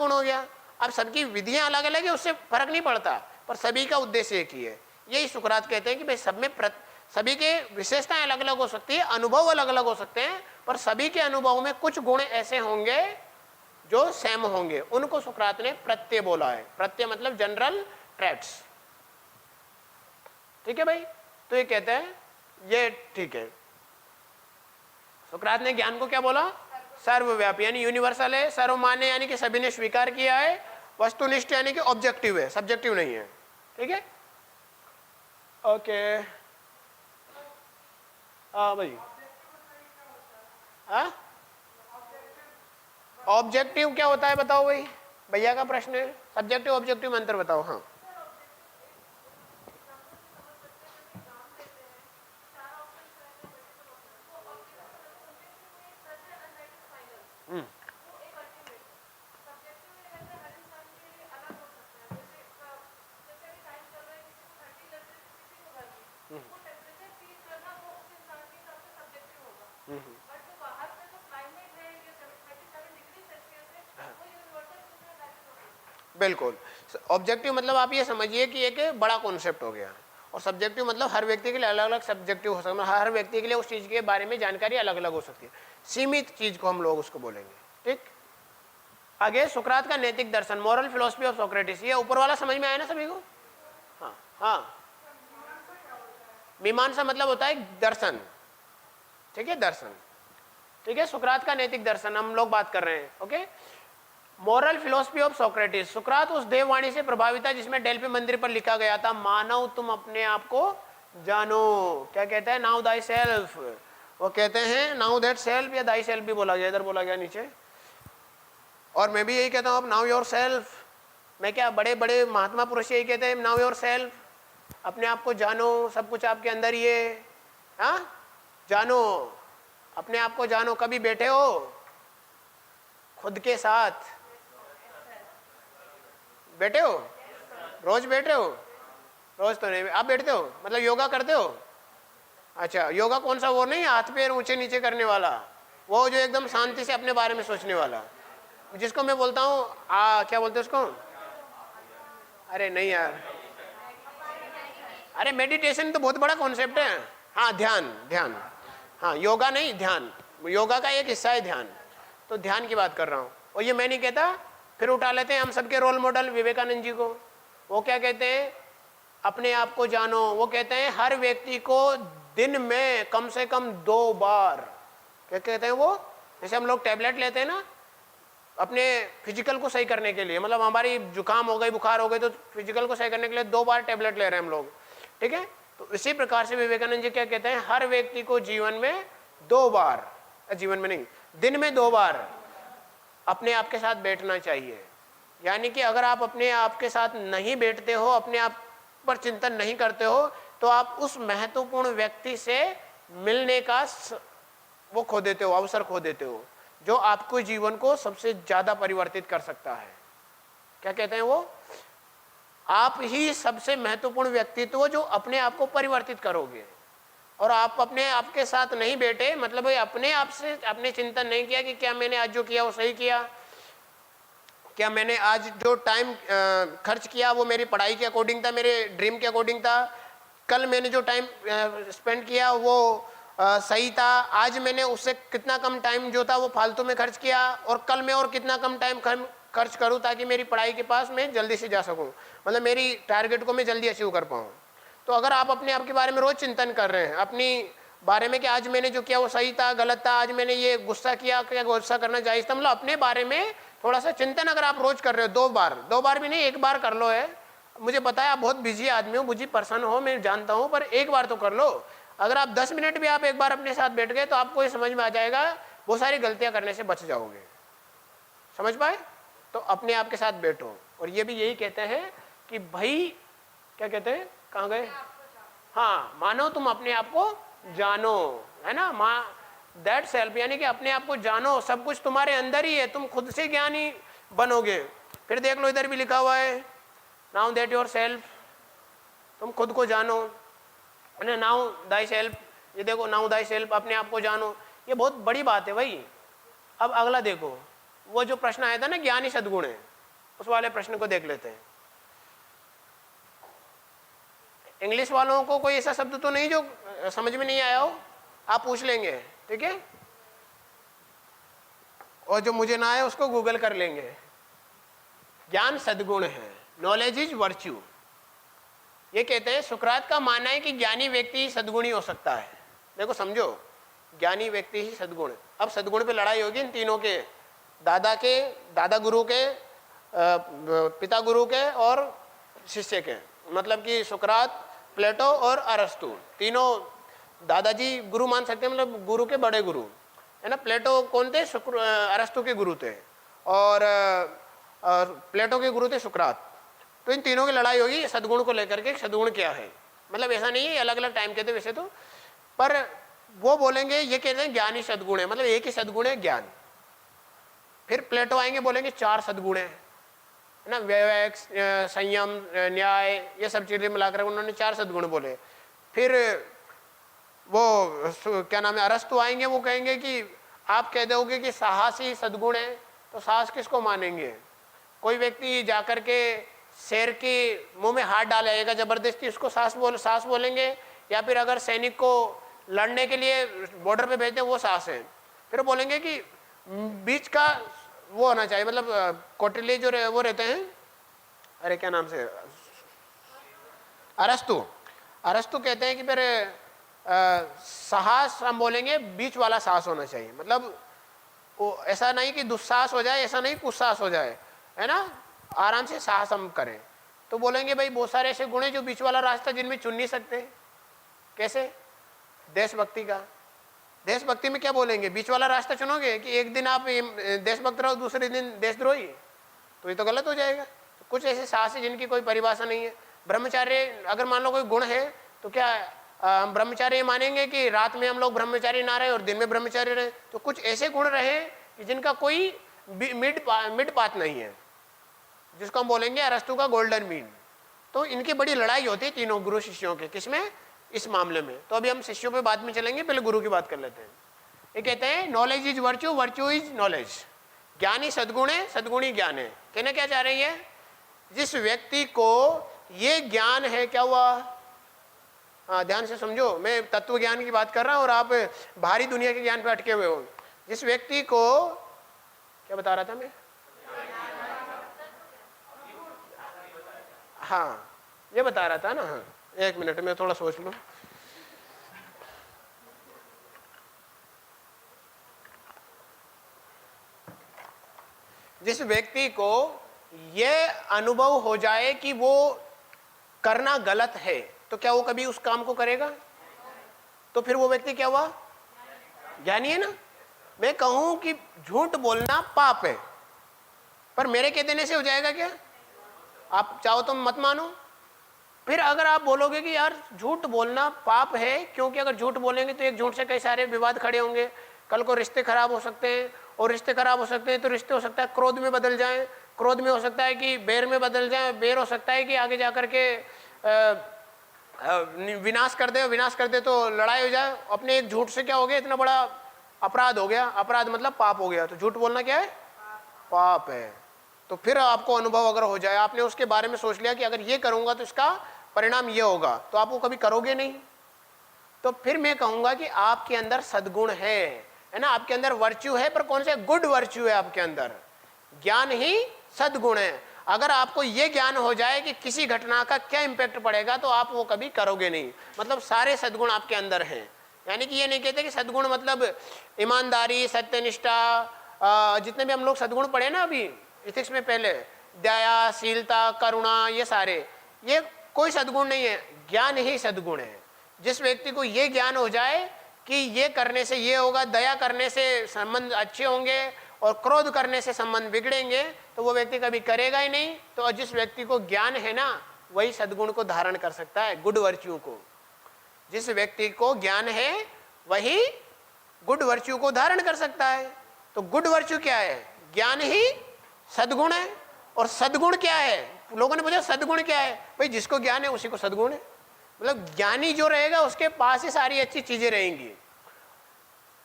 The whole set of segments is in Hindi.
गुण हो गया। अब सबकी विधियां अलग अलग है, उससे फर्क नहीं पड़ता, पर सभी का उद्देश्य एक ही है। यही सुकरात कहते हैं कि भाई सब में सभी के विशेषताएं अलग अलग हो सकती है, अनुभव अलग अलग हो सकते हैं, पर सभी के अनुभव में कुछ गुण ऐसे होंगे जो सेम होंगे। उनको सुकरात ने प्रत्यय बोला है। प्रत्यय मतलब जनरल ट्रैट्स। ठीक है भाई, तो ये कहते हैं ये ठीक है। सुकरात ने ज्ञान को क्या बोला? सर्वव्यापी, यानी यूनिवर्सल है, सर्वमान्य यानी कि सभी ने स्वीकार किया है, वस्तुनिष्ठ यानी कि ऑब्जेक्टिव है, सब्जेक्टिव नहीं है। ठीक है, ओके। हाँ भाई, हाँ ऑब्जेक्टिव क्या होता है बताओ भाई, भैया का प्रश्न है। सब्जेक्टिव ऑब्जेक्टिव में अंतर बताओ। हाँ बिल्कुल। ऑब्जेक्टिव मतलब आप ये समझिए कि एक बड़ा कॉन्सेप्ट हो गया, और सब्जेक्टिव मतलब हर व्यक्ति के लिए अलग अलग सब्जेक्टिव हो सकता है। हर व्यक्ति के लिए उस चीज़ के बारे में जानकारी अलग अलग हो सकती है। सीमित चीज़ को हम लोग उसको बोलेंगे। ठीक, आगे सुकरात का नैतिक दर्शन, मॉरल फिलोसफी ऑफ सोक्रेटिस। ये ऊपर वाला समझ में आया ना सभी को? हाँ हाँ, मीमांसा मतलब होता है दर्शन। ठीक है, दर्शन। ठीक है, सुकरात का नैतिक दर्शन हम लोग बात कर रहे हैं। Okay, moral philosophy of Socrates. सुकरात उस देववाणी से प्रभावित था जिसमें डेल्फी मंदिर पर लिखा गया था, मानव तुम अपने आप को जानो। क्या कहता है? Now thy self. वो कहते हैं नाउ दैट सेल्फ, या दाई सेल्फ भी बोला गया, इधर बोला गया नीचे। और मैं भी यही कहता हूँ, अब नाउ योर सेल्फ। मैं क्या, बड़े बड़े महात्मा पुरुष यही कहते हैं, नाउ योर सेल्फ, अपने आप को जानो, सब कुछ आपके अंदर ही है। हाँ, जानो, अपने आप को जानो। कभी बैठे हो खुद के साथ? बैठे हो? रोज बैठे हो? रोज तो नहीं, आप बैठते हो मतलब योगा करते हो? अच्छा, योगा कौन सा? वो नहीं हाथ पैर ऊंचे नीचे करने वाला, वो जो एकदम शांति से अपने बारे में सोचने वाला, जिसको मैं बोलता हूँ क्या बोलते हैं उसको? अरे नहीं यार, अरे मेडिटेशन तो बहुत बड़ा कॉन्सेप्ट है। हाँ ध्यान, ध्यान। हाँ, योगा नहीं, ध्यान। योगा का एक हिस्सा है ध्यान, तो ध्यान की बात कर रहा हूँ। और ये मैं नहीं कहता, फिर उठा लेते हैं हम सबके रोल मॉडल विवेकानंद जी को। वो क्या कहते हैं? अपने आप को जानो। वो कहते हैं हर व्यक्ति को दिन में कम से कम 2 बार, क्या कहते हैं वो, जैसे हम लोग टैबलेट लेते हैं ना अपने फिजिकल को सही करने के लिए, मतलब हमारी जुकाम हो गई, बुखार हो गई, तो फिजिकल को सही करने के लिए 2 बार टैबलेट ले रहे हैं हम लोग। ठीक है, तो इसी प्रकार से विवेकानंद जी क्या कहते हैं? हर व्यक्ति को जीवन में 2 बार, जीवन में नहीं, दिन में 2 बार अपने आप के साथ बैठना चाहिए। यानी कि अगर आप अपने आप के साथ नहीं बैठते हो, अपने आप पर चिंतन नहीं करते हो, तो आप उस महत्वपूर्ण व्यक्ति से मिलने का वो खो देते हो, अवसर खो देते हो, जो आपको जीवन को सबसे ज्यादा परिवर्तित कर सकता है। क्या कहते हैं वो? आप ही सबसे महत्वपूर्ण व्यक्तित्व हो जो अपने आप को परिवर्तित करोगे। और आप अपने आप के साथ नहीं बैठे, मतलब अपने आप से आपने चिंतन नहीं किया कि क्या मैंने आज जो किया वो सही किया, क्या मैंने आज जो टाइम खर्च किया वो मेरी पढ़ाई के अकॉर्डिंग था, मेरे ड्रीम के अकॉर्डिंग था, कल मैंने जो टाइम स्पेंड किया वो सही था, आज मैंने उससे कितना कम टाइम जो था वो फालतू में खर्च किया, और कल मैं और कितना कम टाइम खर्च करूं ताकि मेरी पढ़ाई के पास मैं जल्दी से जा सकूं, मतलब मेरी टारगेट को मैं जल्दी अचीव कर पाऊं। तो अगर आप अपने आप के बारे में रोज चिंतन कर रहे हैं, अपनी बारे में कि आज मैंने जो किया वो सही था गलत था, आज मैंने ये गुस्सा किया, क्या गुस्सा करना जायज था, मतलब अपने बारे में थोड़ा सा चिंतन अगर आप रोज कर रहे हो, 2 बार, 2 बार भी नहीं, 1 बार कर लो। है, मुझे पता है आप बहुत बिजी आदमी हो, बिजी पर्सन हो, मैं जानता हूँ, पर 1 बार तो कर लो। अगर आप 10 मिनट भी आप 1 बार अपने साथ बैठ गए तो आपको ये समझ में आ जाएगा, वो सारी गलतियां करने से बच जाओगे। समझ पाए? तो अपने आप के साथ बैठो। और ये भी यही कहते हैं कि भाई, क्या कहते हैं, कहाँ गए? हाँ, मानो तुम अपने आप को जानो, है ना, दैट सेल्फ, यानी कि अपने आप को जानो, सब कुछ तुम्हारे अंदर ही है, तुम खुद से ज्ञानी बनोगे। फिर देख लो इधर भी लिखा हुआ है, नाउ दैट योर सेल्फ, तुम खुद को जानो, है, नाउ दाई सेल्फ। ये देखो, नाउ दाई सेल्फ, अपने आप को जानो, ये बहुत बड़ी बात है भाई। अब अगला देखो, वो जो प्रश्न आया था ना, ज्ञानी सद्गुण है, उस वाले प्रश्न को देख लेते हैं। इंग्लिश वालों को कोई ऐसा शब्द तो नहीं जो समझ में नहीं आया हो, आप पूछ लेंगे, ठीक है, और जो मुझे ना आए उसको गूगल कर लेंगे। ज्ञान सद्गुण है, नॉलेज इज वर्च्यू। ये कहते हैं, सुकरात का मानना है कि ज्ञानी व्यक्ति ही सद्गुणी हो सकता है। देखो समझो, ज्ञानी व्यक्ति ही सद्गुण। अब सद्गुण पे लड़ाई होगी इन तीनों के, दादा गुरु के, पिता गुरु के और शिष्य के। मतलब कि सुकरात, प्लेटो और अरस्तु, तीनों दादाजी गुरु मान सकते हैं, मतलब गुरु के बड़े गुरु है ना। प्लेटो कौन थे? अरस्तु के गुरु थे, और प्लेटो के गुरु थे सुकरात। तो इन तीनों की लड़ाई होगी सद्गुण को लेकर के, सद्गुण क्या है। मतलब ऐसा नहीं है, अलग अलग टाइम के थे वैसे तो, पर वो बोलेंगे, ये कहते हैं ज्ञान ही सद्गुण है, मतलब एक ही सद्गुण है ज्ञान। फिर प्लेटो आएंगे, बोलेंगे 4 सद्गुण है ना, विवेक, संयम, न्याय, ये सब चीजें मिलाकर उन्होंने 4 सद्गुण बोले। फिर वो क्या नाम है, अरस्तु आएंगे, वो कहेंगे कि आप कह दोगे कि साहस ही सद्गुण है, तो साहस किसको मानेंगे? कोई व्यक्ति जाकर के शेर के मुंह में हाथ डालेगा जबरदस्ती, उसको साहस बोलेंगे? या फिर अगर सैनिक को लड़ने के लिए बॉर्डर पे भेजते हैं, वो साहस है? फिर बोलेंगे कि बीच का वो होना चाहिए, मतलब कौटिल्य जो वो रहते हैं, अरे क्या नाम से, अरस्तु कहते हैं कि फिर साहस हम बोलेंगे बीच वाला साहस होना चाहिए। मतलब ऐसा नहीं कि दुस्साहस हो जाए, ऐसा नहीं कुसाहस हो जाए, है ना, आराम से साहस हम करें। तो बोलेंगे भाई बहुत सारे ऐसे गुण हैं जो बीच वाला रास्ता जिनमें चुन नहीं सकते। कैसे? देशभक्ति का, देशभक्ति में क्या बोलेंगे? बीच वाला रास्ता चुनोगे कि एक दिन आप देशभक्त रहो, दूसरे दिन देशद्रोही, तो ये तो गलत हो जाएगा। तो कुछ ऐसे साहस है जिनकी कोई परिभाषा नहीं है। ब्रह्मचार्य, अगर मान लो कोई गुण है, तो क्या हम ब्रह्मचार्य मानेंगे कि रात में हम लोग ब्रह्मचारी ना रहे और दिन में ब्रह्मचारी रहे? तो कुछ ऐसे गुण रहे कि जिनका कोई मिड पाथ नहीं है, जिसको हम बोलेंगे अरस्तु का गोल्डन मीन। तो इनकी बड़ी लड़ाई होती है तीनों गुरु शिष्यों के, किसमें? इस मामले में। तो अभी हम शिष्यों पे बाद में चलेंगे, पहले गुरु की बात कर लेते हैं। ये कहते हैं knowledge is virtue, virtue is knowledge. ज्ञान ही सद्गुण है, सद्गुण ही ज्ञान है। कहना क्या चाह रही है? जिस व्यक्ति को ये ज्ञान है, क्या हुआ? हाँ, ध्यान से समझो, मैं तत्व ज्ञान की बात कर रहा हूं और आप बाहरी दुनिया के ज्ञान पे अटके हुए हो। जिस व्यक्ति को, क्या बता रहा था मैं? हाँ, ये बता रहा था ना। हाँ, एक मिनट में थोड़ा सोच लूं। जिस व्यक्ति को यह अनुभव हो जाए कि वो करना गलत है, तो क्या वो कभी उस काम को करेगा? तो फिर वो व्यक्ति क्या हुआ? ज्ञानी है ना। मैं कहूं कि झूठ बोलना पाप है, पर मेरे कह देने से हो जाएगा क्या? आप चाहो तो मत मानो। फिर अगर आप बोलोगे कि यार झूठ बोलना पाप है, क्योंकि अगर झूठ बोलेंगे तो एक झूठ से कई सारे विवाद खड़े होंगे, कल को रिश्ते खराब हो सकते हैं, और रिश्ते खराब हो सकते हैं तो रिश्ते हो सकता है क्रोध में बदल जाएं, क्रोध में हो सकता है कि बैर में बदल जाए, बैर हो सकता है कि आगे जाकर के विनाश कर दे तो लड़ाई हो जाए। अपने एक झूठ से क्या हो गया? इतना बड़ा अपराध हो गया। अपराध मतलब पाप हो गया। तो झूठ बोलना क्या है? पाप है। तो फिर आपको अनुभव अगर हो जाए, आपने उसके बारे में सोच लिया कि अगर ये करूंगा तो इसका परिणाम ये होगा, तो आप वो कभी करोगे नहीं। तो फिर मैं कहूंगा कि आपके अंदर सद्गुण है ना, आपके अंदर वर्च्यू है, पर कौन से? गुड वर्च्यू है आपके अंदर। ज्ञान ही सद्गुण है। अगर आपको ये ज्ञान हो जाए कि किसी घटना का क्या इंपैक्ट पड़ेगा, तो आप वो कभी करोगे नहीं। मतलब सारे सद्गुण आपके अंदर हैं। यानी कि ये नहीं कहते कि सद्गुण मतलब ईमानदारी, सत्यनिष्ठा, जितने भी हम लोग सद्गुण पढ़े ना अभी इथिक्स में पहले, दया, शीलता, करुणा, ये सारे, ये कोई सद्गुण नहीं है, ज्ञान ही सद्गुण है। जिस व्यक्ति को ये ज्ञान हो जाए कि ये करने से ये होगा, दया करने से संबंध अच्छे होंगे और क्रोध करने से संबंध बिगड़ेंगे, तो वो व्यक्ति कभी करेगा ही नहीं। तो जिस व्यक्ति को ज्ञान है ना, वही सद्गुण को धारण कर सकता है, गुड वर्च्यू को। जिस व्यक्ति को ज्ञान है वही गुड वर्च्यू को धारण कर सकता है। तो गुड वर्च्यू क्या है? ज्ञान ही सद्गुण है। और सद्गुण क्या है? लोगों ने पूछा सद्गुण क्या है? भाई जिसको ज्ञान है उसी को सद्गुण है। मतलब ज्ञानी जो रहेगा उसके पास ही सारी अच्छी चीजें रहेंगी।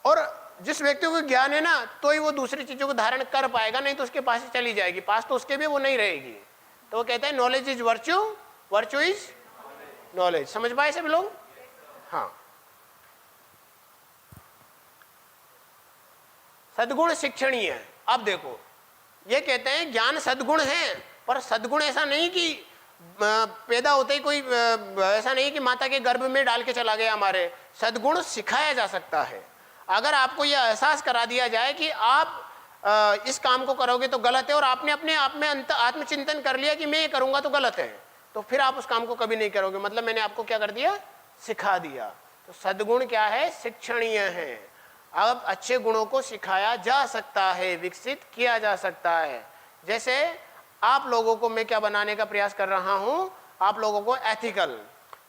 और जिस व्यक्ति को ज्ञान है ना तो ही वो दूसरी चीजों को धारण कर पाएगा, नहीं तो उसके पास ही चली जाएगी, पास तो उसके भी वो नहीं रहेगी। तो वो कहते हैं knowledge is virtue, virtue is knowledge. समझ पाए सब लोग? हाँ। सद्गुण शिक्षणीय है। अब देखो ये कहते हैं ज्ञान सद्गुण है, पर सद्गुण ऐसा नहीं कि पैदा होते ही कोई ऐसा नहीं कि माता के गर्भ में डाल के चला गया हमारे। सद्गुण सिखाया जा सकता है। अगर आपको यह एहसास करा दिया जाए कि आप इस काम को करोगे तो गलत है, और आपने अपने आप में आत्मचिंतन कर लिया कि मैं ये करूंगा तो गलत है, तो फिर आप उस काम को कभी नहीं करोगे। मतलब मैंने आपको क्या कर दिया? सिखा दिया। तो सद्गुण क्या है? शिक्षणीय है। अब अच्छे गुणों को सिखाया जा सकता है, विकसित किया जा सकता है। जैसे आप लोगों को मैं क्या बनाने का प्रयास कर रहा हूं, आप लोगों को एथिकल,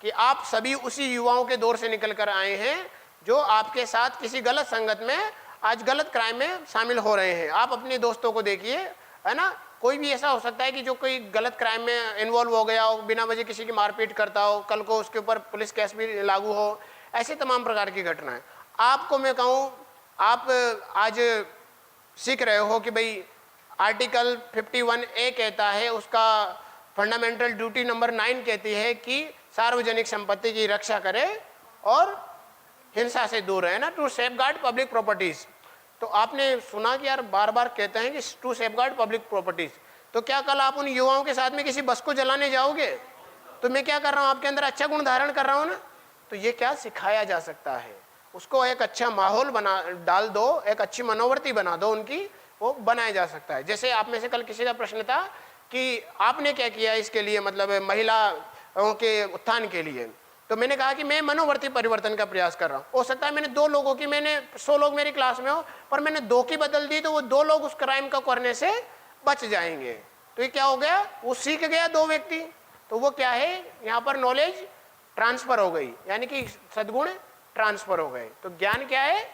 कि आप सभी उसी युवाओं के दौर से निकल कर आए हैं जो आपके साथ किसी गलत संगत में आज गलत क्राइम में शामिल हो रहे हैं। आप अपने दोस्तों को देखिए, है ना, कोई भी ऐसा हो सकता है कि जो कोई गलत क्राइम में इन्वॉल्व हो गया हो, बिना वजह किसी की मारपीट करता हो, कल को उसके ऊपर पुलिस केस भी लागू हो, ऐसे तमाम प्रकार की घटनाएं। आपको मैं कहूँ, आप आज सीख रहे हो कि भाई आर्टिकल 51A कहता है, उसका फंडामेंटल ड्यूटी नंबर 9 कहती है कि सार्वजनिक संपत्ति की रक्षा करे और हिंसा से दूर रहे ना, टू सेफगार्ड पब्लिक प्रॉपर्टीज। तो आपने सुना कि यार बार बार कहते हैं कि टू सेफगार्ड पब्लिक प्रॉपर्टीज, तो क्या कल आप उन युवाओं के साथ में किसी बस को जलाने जाओगे? तो मैं क्या कर रहा हूँ, आपके अंदर अच्छा गुण धारण कर रहा हूँ ना। तो ये क्या सिखाया जा सकता है, उसको एक अच्छा माहौल बना डाल दो, एक अच्छी मनोवृत्ति बना दो उनकी, वो बनाया जा सकता है। जैसे आप में से कल किसी का प्रश्न था कि आपने क्या किया इसके लिए, मतलब महिलाओं के उत्थान के लिए, तो मैंने कहा कि मैं मनोवृत्ति परिवर्तन का प्रयास कर रहा हूँ। हो सकता है मैंने 2 लोगों की, मैंने 100 लोग मेरी क्लास में हो, पर मैंने 2 की बदल दी तो वो 2 लोग उस क्राइम का करने से बच जाएंगे। तो ये क्या हो गया, वो सीख गया 2 व्यक्ति, तो वो क्या है, यहाँ पर नॉलेज ट्रांसफर हो गई, यानी कि सद्गुण ट्रांसफर हो गए। तो ज्ञान क्या है?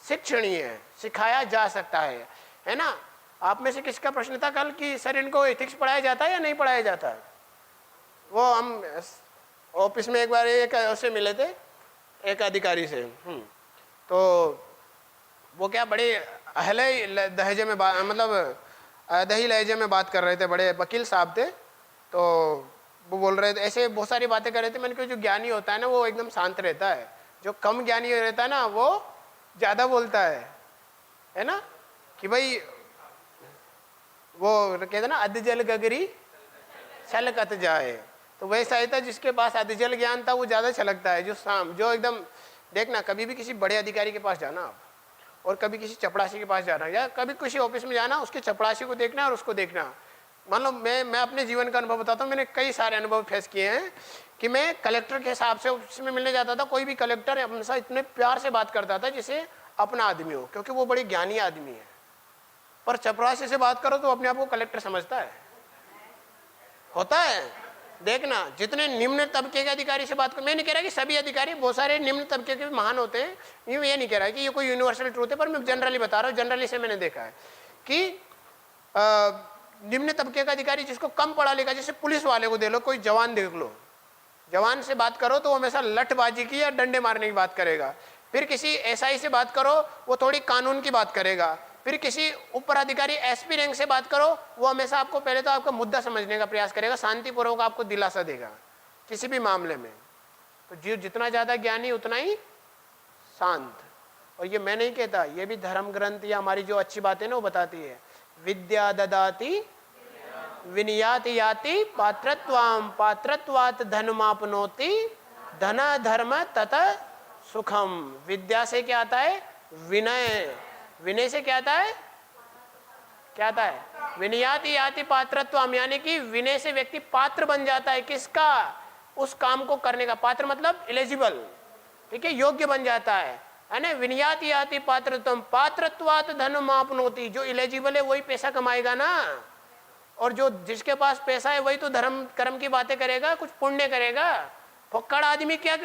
शिक्षणीय है, सिखाया जा सकता है ना। आप में से किसका प्रश्न था कल कि सर इनको एथिक्स पढ़ाया जाता है या नहीं पढ़ाया जाता है? वो हम ऑफिस में एक बार एक उससे मिले थे, एक अधिकारी से, तो वो क्या बड़े अहले लहजे में मतलब दही लहजे में बात कर रहे थे, बड़े वकील साहब थे। तो वो बोल रहे थे, ऐसे बहुत सारी बातें कर रहे थे। मैंने कहा जो ज्ञानी होता है ना वो एकदम शांत रहता है, जो कम ज्ञानी रहता है ना वो ज़्यादा बोलता है ना। कि भाई वो कहते ना अधजल गगरी छलकत जाए, तो वैसा ही था, जिसके पास अधजल ज्ञान था वो ज़्यादा छलकता है। जो एकदम देखना, कभी भी किसी बड़े अधिकारी के पास जाना आप, और कभी किसी चपड़ासी के पास जाना, या कभी किसी ऑफिस में जाना, उसके चपड़ासी को देखना और उसको देखना। मान लो मैं अपने जीवन का अनुभव बताता हूँ। मैंने कई सारे अनुभव फेस किए हैं कि मैं कलेक्टर के हिसाब से उसमें मिलने जाता था, कोई भी कलेक्टर हमेशा इतने प्यार से बात करता था जैसे अपना आदमी हो, क्योंकि वो बड़ी ज्ञानी आदमी है। पर चपरासी से बात करो तो अपने आप को कलेक्टर समझता है। होता है, देखना, जितने निम्न तबके के अधिकारी से बात करो, मैं नहीं कह रहा कि सभी अधिकारी, बहुत सारे निम्न तबके के भी महान होते हैं, ये नहीं कह रहा कि ये कोई यूनिवर्सल ट्रूथ है, पर मैं जनरली बता रहा हूँ। जनरली से मैंने देखा है कि निम्न तबके का अधिकारी जिसको कम पढ़ा लिखा, जैसे पुलिस वाले को दे लो, कोई जवान देख लो, जवान से बात करो तो वो हमेशा लठबाजी की या डंडे मारने की बात करेगा। फिर किसी एसआई से बात करो वो थोड़ी कानून की बात करेगा। फिर किसी ऊपर अधिकारी एसपी रैंक से बात करो, वो हमेशा आपको पहले तो आपका मुद्दा समझने का प्रयास करेगा, शांतिपूर्वक आपको दिलासा देगा किसी भी मामले में। तो जो जितना ज्यादा ज्ञानी उतना ही शांत। और ये मैं नहीं कहता, ये भी धर्म ग्रंथ या हमारी जो अच्छी बातें ना वो बताती है। विद्या ददाति विनयाति याति पात्रत्वाम पात्रत्वात् धनमापनोति धन धर्म तथा सुखम। विद्या से क्या आता है? विनय। विनय से क्या आता है? क्या आता है? विनयाति याति पात्रत्वाम, यानी कि विनय से व्यक्ति पात्र बन जाता है। किसका? उस काम को करने का। पात्र मतलब एलिजिबल, ठीक है, योग्य बन जाता है ना। विनयाति याति पात्रत्वम पात्रत्वात् धनमापनोति, जो एलिजिबल है वही पैसा कमाएगा ना, और जो जिसके पास पैसा है वही तो धर्म कर्म की बातें करेगा, कुछ पुण्य करेगा। फक्कड़ आदमी क्या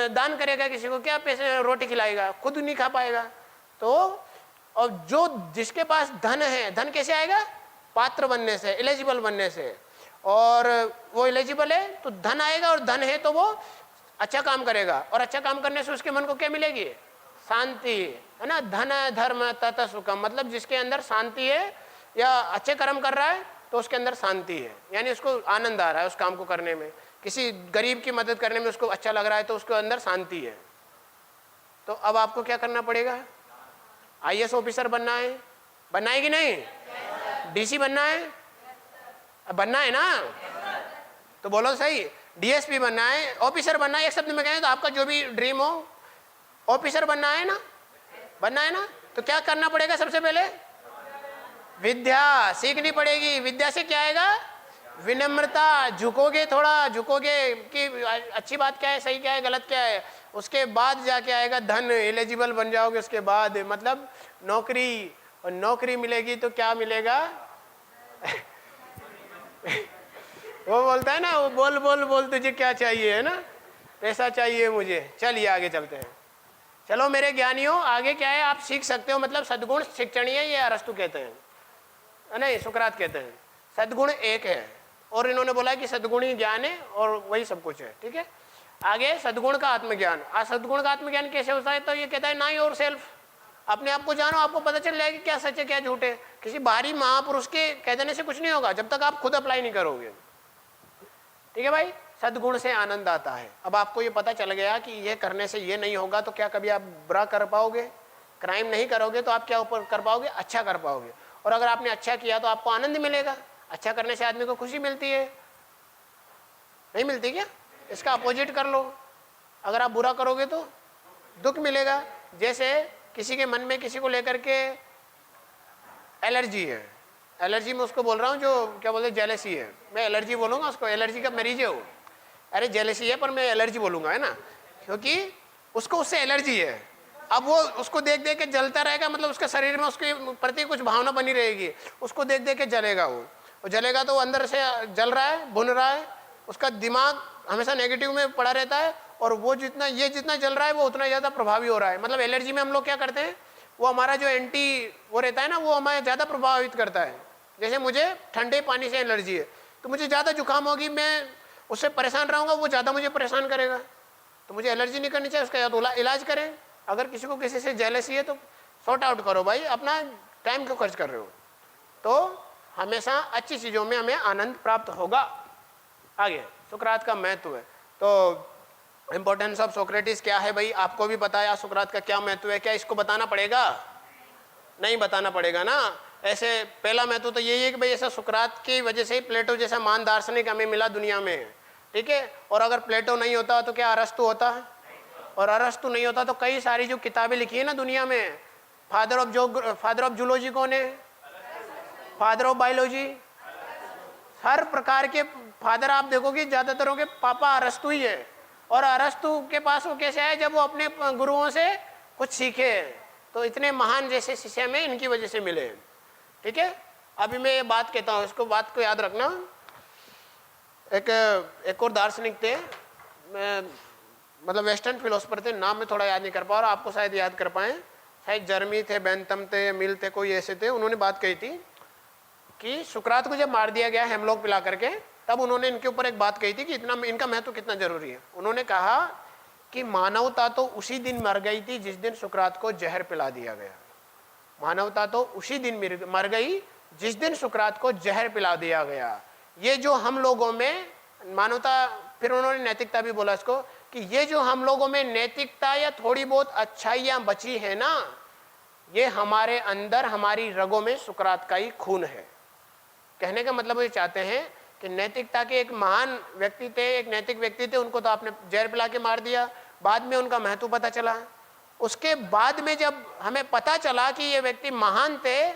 दान करेगा किसी को? क्या पैसे रोटी खिलाएगा? खुद नहीं खा पाएगा। तो और जो जिसके पास धन है, धन कैसे आएगा? पात्र बनने से, एलिजिबल बनने से। और वो एलिजिबल है तो धन आएगा, और धन है तो वो अच्छा काम करेगा, और अच्छा काम करने से उसके मन को क्या मिलेगी? शांति है ना, धन धर्म तत सुखम, मतलब जिसके अंदर शांति है या अच्छे कर्म कर रहा है तो उसके अंदर शांति है, यानी उसको आनंद आ रहा है उस काम को करने में, किसी गरीब की मदद करने में उसको अच्छा लग रहा है तो उसके अंदर शांति है। तो अब आपको क्या करना पड़ेगा? आईएएस ऑफिसर बनना है, बनना है कि नहीं? डीसी बनना है, बनना है ना? तो बोलो सही, डीएसपी बनना है, ऑफिसर बनना है, एक शब्द में कहें तो आपका जो भी ड्रीम हो, ऑफिसर बनना है ना, बनना है ना? तो क्या करना पड़ेगा? सबसे पहले विद्या सीखनी पड़ेगी। विद्या से क्या आएगा? विनम्रता, झुकोगे, थोड़ा झुकोगे कि अच्छी बात क्या है, सही क्या है, गलत क्या है, उसके बाद जाके आएगा धन, एलिजिबल बन जाओगे उसके बाद, मतलब नौकरी, और नौकरी मिलेगी तो क्या मिलेगा? वो बोलता है ना, वो बोल बोल बोल तुझे क्या चाहिए, है ना, पैसा चाहिए मुझे। चलिए आगे चलते हैं। चलो मेरे ज्ञानियों, आगे क्या है आप सीख सकते हो, मतलब सद्गुण शिक्षणीय, ये अरस्तु कहते हैं, नहीं सुकरात कहते हैं। सद्गुण एक है और इन्होंने बोला कि सद्गुण ही ज्ञान है और वही सब कुछ है, ठीक है। आगे सद्गुण का आत्मज्ञान। आज सद्गुण का आत्मज्ञान कैसे होता है? तो ये कहता है ना योर सेल्फ, अपने आप को जानो, आपको पता चल जाएगा क्या सच है क्या झूठ है। किसी बाहरी महापुरुष के कह देने से कुछ नहीं होगा जब तक आप खुद अप्लाई नहीं करोगे, ठीक है भाई। सद्गुण से आनंद आता है। अब आपको ये पता चल गया कि ये करने से ये नहीं होगा, तो क्या कभी आप बुरा कर पाओगे? क्राइम नहीं करोगे तो आप क्या ऊपर कर पाओगे? अच्छा कर पाओगे। और अगर आपने अच्छा किया तो आपको आनंद मिलेगा। अच्छा करने से आदमी को खुशी मिलती है, नहीं मिलती क्या? इसका अपोजिट कर लो, अगर आप बुरा करोगे तो दुख मिलेगा। जैसे किसी के मन में किसी को लेकर के एलर्जी है, एलर्जी में उसको बोल रहा हूँ जो क्या बोलते हैं जेलसी है, मैं एलर्जी बोलूँगा उसको, एलर्जी का मरीज है वो, अरे जेलसी है पर मैं एलर्जी बोलूँगा, है ना, क्योंकि उसको उससे एलर्जी है। अब वो उसको देख देख के जलता रहेगा, मतलब उसके शरीर में उसके प्रति कुछ भावना बनी रहेगी, उसको देख देख के जलेगा वो जलेगा तो वो अंदर से जल रहा है, भुन रहा है, उसका दिमाग हमेशा नेगेटिव में पड़ा रहता है, और वो जितना जल रहा है वो उतना ज़्यादा प्रभावी हो रहा है। मतलब एलर्जी में हम लोग क्या करते हैं, वो हमारा जो एंटी वो रहता है ना, वो हमें ज़्यादा प्रभावित करता है। जैसे मुझे ठंडे पानी से एलर्जी है तो मुझे ज़्यादा जुकाम होगी, मैं उससे परेशान रहूँगा, वो ज़्यादा मुझे परेशान करेगा, तो मुझे एलर्जी नहीं करनी चाहिए, उसका या तो इलाज करें। अगर किसी को किसी से जेलसी है तो सॉर्ट आउट करो भाई, अपना टाइम क्यों खर्च कर रहे हो। तो हमेशा अच्छी चीज़ों में हमें आनंद प्राप्त होगा। आगे सुकरात का महत्व है, तो इम्पोर्टेंस ऑफ सोक्रेटिस क्या है भाई, आपको भी पता है सुकरात का क्या महत्व है, क्या इसको बताना पड़ेगा? नहीं बताना पड़ेगा ना। ऐसे पहला महत्व तो यही है कि भाई ऐसा सुकरात की वजह से ही प्लेटो जैसा महान दार्शनिक हमें मिला दुनिया में, ठीक है। और अगर प्लेटो नहीं होता तो क्या अरस्तु होता है, और अरस्तु नहीं होता तो कई सारी जो किताबें लिखी है ना दुनिया में, फादर ऑफ जूलॉजी कौन है? फादर ऑफ बायोलॉजी, हर प्रकार के फादर आप देखोगे ज्यादातर के पापा अरस्तु ही है। और अरस्तु के पास वो कैसे आए? जब वो अपने गुरुओं से कुछ सीखे, तो इतने महान जैसे शिष्य में इनकी वजह से मिले, ठीक है। अभी मैं ये बात कहता हूँ, इसको बात को याद रखना। एक और दार्शनिक थे, मतलब वेस्टर्न फिलोसफर थे, नाम में थोड़ा याद नहीं कर पा और आपको शायद याद कर पाए, शायद जर्मी थे, बेंथम थे, मिल थे, कोई ऐसे थे। उन्होंने बात कही थी कि सुकरात को जब मार दिया गया हेमलॉक पिला करके, तब उन्होंने इनके ऊपर एक बात कही थी कि इतना इनका महत्व कितना जरूरी है। उन्होंने कहा कि मानवता तो उसी दिन मर गई थी जिस दिन सुकरात को जहर पिला दिया गया। मानवता तो उसी दिन मर गई जिस दिन सुकरात को जहर पिला दिया गया। ये जो हम लोगों में मानवता, फिर उन्होंने नैतिकता भी बोला इसको, कि ये जो हम लोगों में नैतिकता या थोड़ी बहुत अच्छाइयाँ बची है ना, ये हमारे अंदर हमारी रगों में सुकरात का ही खून है। कहने का मतलब ये चाहते हैं कि नैतिकता के एक महान व्यक्ति थे, एक नैतिक व्यक्ति थे, उनको तो आपने जहर पिला के मार दिया, बाद में उनका महत्व पता चला। उसके बाद में जब हमें पता चला कि ये व्यक्ति महान थे,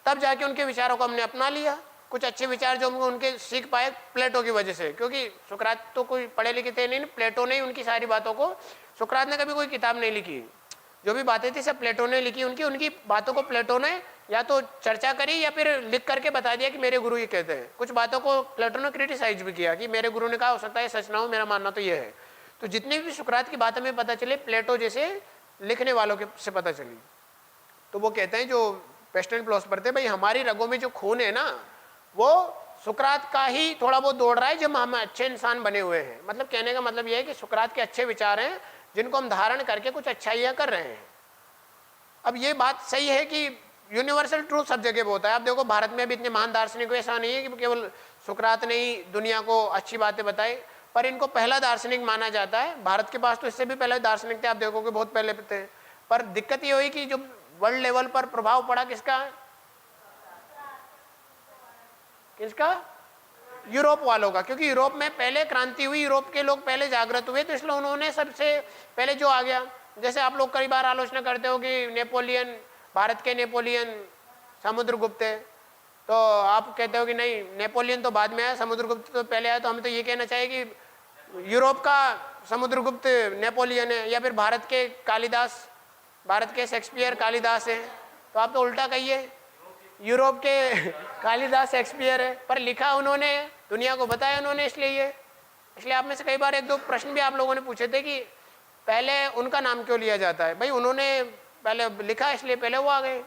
तब जाके उनके विचारों को हमने अपना लिया। कुछ अच्छे विचार जो हम उनके सीख पाए प्लेटो की वजह से, क्योंकि सुकरात तो कोई पढ़े लिखे थे नहीं, प्लेटो ने उनकी सारी बातों को, सुकरात ने कभी कोई किताब नहीं लिखी, जो भी बातें थी सब प्लेटो ने लिखी। उनकी बातों को प्लेटो ने या तो चर्चा करी या फिर लिख करके बता दिया कि मेरे गुरु ये कहते हैं। कुछ बातों को प्लेटो ने क्रिटिसाइज भी किया कि मेरे गुरु ने कहा, हो सकता है सच ना हो, मेरा मानना तो ये है। तो जितनी भी सुकरात की बात हमें पता चले प्लेटो जैसे लिखने वालों के से पता चली। तो वो कहते हैं जो वेस्टर्न फिलोसफर थे, भाई हमारी रगों में जो खून है ना, वो सुकरात का ही थोड़ा बहुत दौड़ रहा है, जब हम अच्छे इंसान बने हुए हैं। मतलब कहने का मतलब यह है कि सुकरात के अच्छे विचार हैं जिनको हम धारण करके कुछ अच्छाइयाँ कर रहे हैं। अब ये बात सही है कि यूनिवर्सल ट्रूथ सब जगह पे होता है। आप देखो भारत में भी इतने महान दार्शनिक ऐसा नहीं है कि केवल सुकरात ने ही दुनिया को अच्छी बातें बताई, पर इनको पहला दार्शनिक माना जाता है। भारत के पास तो इससे भी पहले दार्शनिक थे, आप देखोगे बहुत पहले थे। पर दिक्कत ये हुई कि जो वर्ल्ड लेवल पर प्रभाव पड़ा किसका, किसका, यूरोप वालों का। क्योंकि यूरोप में पहले क्रांति हुई, यूरोप के लोग पहले जागृत हुए, तो इसलिए उन्होंने सबसे पहले जो आ गया। जैसे आप लोग कई बार आलोचना करते हो कि नेपोलियन, भारत के नेपोलियन समुद्रगुप्त है, तो आप कहते हो कि नहीं नेपोलियन तो बाद में आया, समुद्रगुप्त तो पहले आया। तो हमें तो ये कहना चाहिए कि यूरोप का समुद्रगुप्त नेपोलियन है, या फिर भारत के कालिदास, भारत के शेक्सपियर कालिदास है। तो आप तो उल्टा कहिए, यूरोप के कालिदास शेक्सपियर है, पर लिखा उन्होंने, दुनिया को बताया उन्होंने, इसलिए आप में से कई बार एक दो प्रश्न भी आप लोगों ने पूछे थे कि पहले उनका नाम क्यों लिया जाता है। भाई उन्होंने पहले लिखा इसलिए पहले वो आ गए,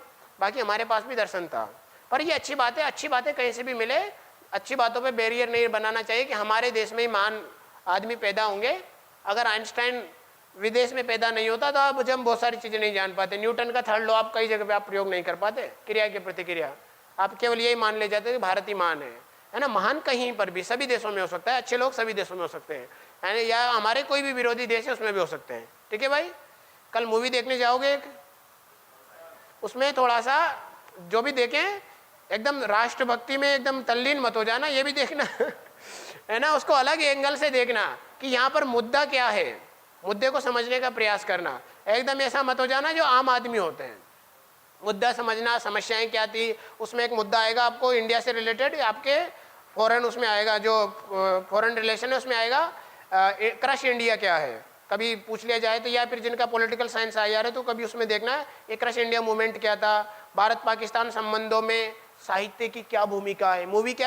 बाकी हमारे पास भी दर्शन था। पर ये अच्छी बात है, अच्छी बातें कहीं से भी मिले, अच्छी बातों पे बैरियर नहीं बनाना चाहिए कि हमारे देश में ही महान आदमी पैदा होंगे। अगर आइंस्टाइन विदेश में पैदा नहीं होता तो आप हम बहुत सारी चीज़ें नहीं जान पाते। न्यूटन का थर्ड लॉ आप कई जगह पे आप प्रयोग नहीं कर पाते, क्रिया की प्रतिक्रिया। आप केवल यही मान ले जाते हैं कि भारत ही महान है ना। महान कहीं पर भी सभी देशों में हो सकता है, अच्छे लोग सभी देशों में हो सकते हैं, है ना, या हमारे कोई भी विरोधी देश है उसमें भी हो सकते हैं। ठीक है भाई, कल मूवी देखने जाओगे एक, उसमें थोड़ा सा जो भी देखें एकदम राष्ट्रभक्ति में एकदम तल्लीन मत हो जाना, ये भी देखना है ना, उसको अलग एंगल से देखना कि यहाँ पर मुद्दा क्या है, मुद्दे को समझने का प्रयास करना। एकदम ऐसा मत हो जाना जो आम आदमी होते हैं। मुद्दा समझना, समस्याएं क्या थी, उसमें एक मुद्दा आएगा आपको इंडिया से रिलेटेड, आपके फॉरेन उसमें आएगा, जो फॉरेन रिलेशन है उसमें आएगा क्रश इंडिया क्या है, कभी पूछ लिया जाए तो, या फिर जिनका पॉलिटिकल साइंस आ जा रहा है तो कभी उसमें देखना है ये क्रश इंडिया मूवमेंट क्या था, भारत पाकिस्तान संबंधों में साहित्य की क्या भूमिका है। मूवी क्या